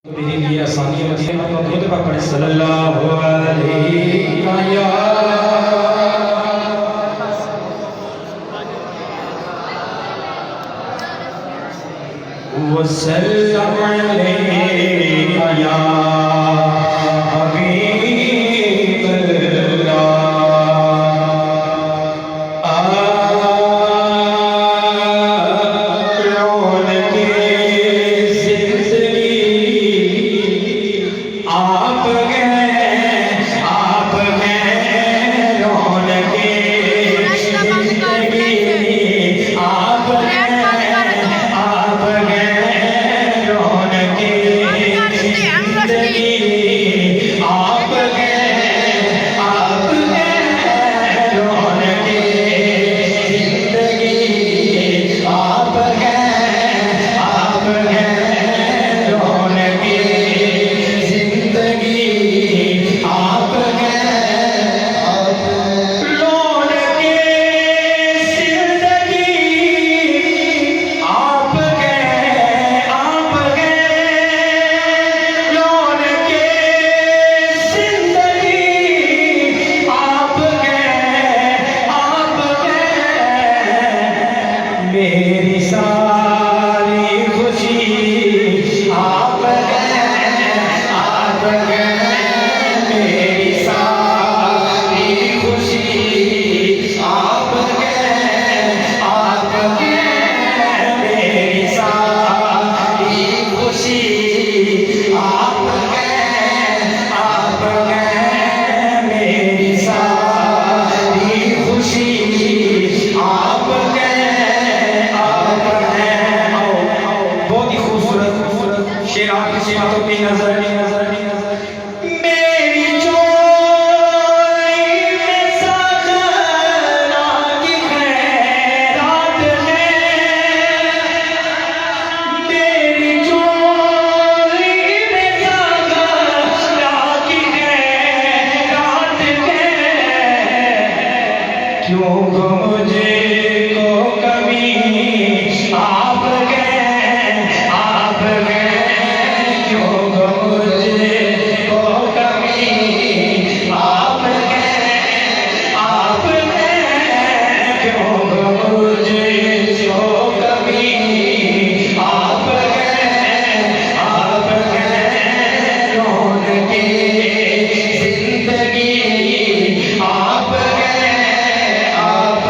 मेरे लिए आसानी होती है। तो खुद पर पढ़े सल्लल्लाहु अलैहि वसल्लम अलैका या मेरी सारी खुशी आप गए मेरी सारी खुशी आप गए मेरी सारी खुशी आप गए मेरी सारी खुशी आप गए। शेर आपकी सियातों की नजर मेरी चोरी में सजना की खैरात है मेरी चोरी में सजना की खैरात है क्यों मुझे को कभी आप गए आप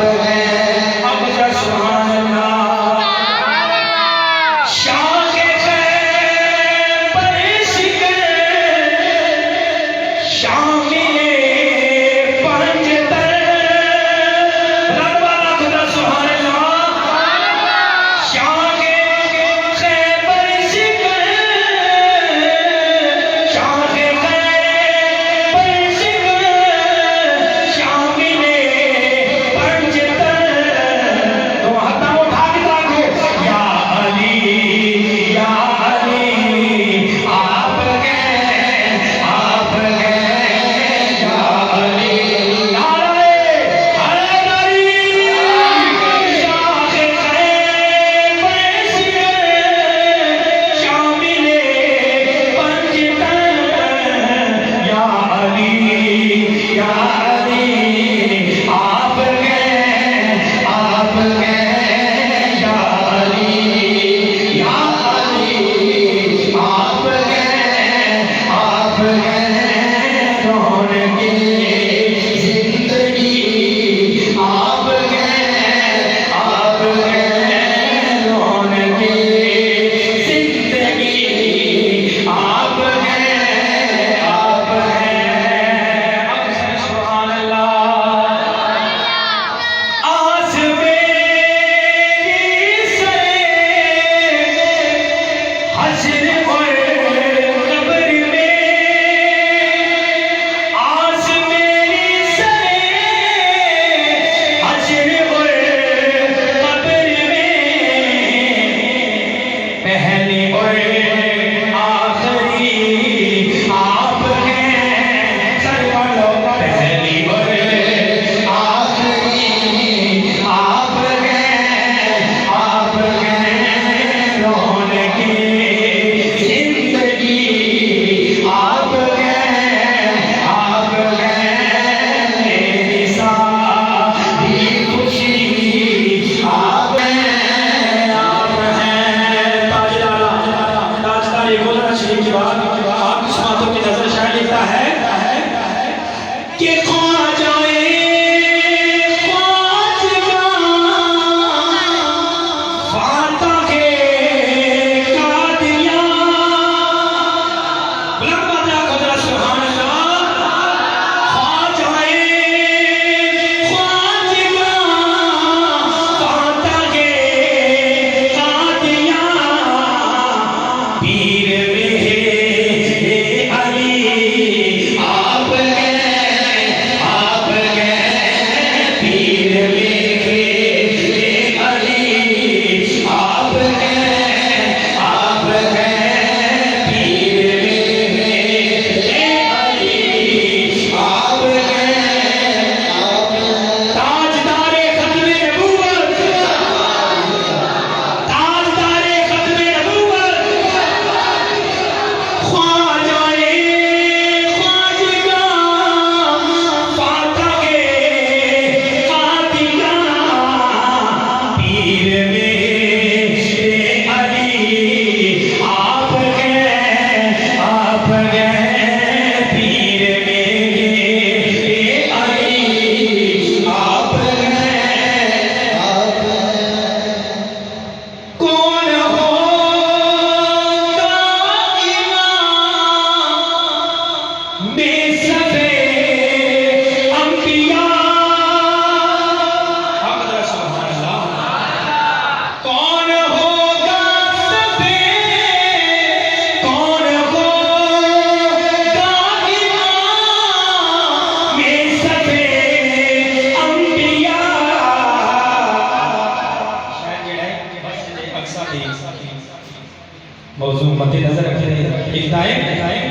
शरीफ के बाद आप कुछ बातों की नजर शायद लिखता है कि ख्वाजाए ख्वाजा फातह कादिया बुलंद बात को जरा सुभान अल्लाह ख्वाजाए ख्वाजा फातह कादिया पीर मौजू मद्देनजर रखते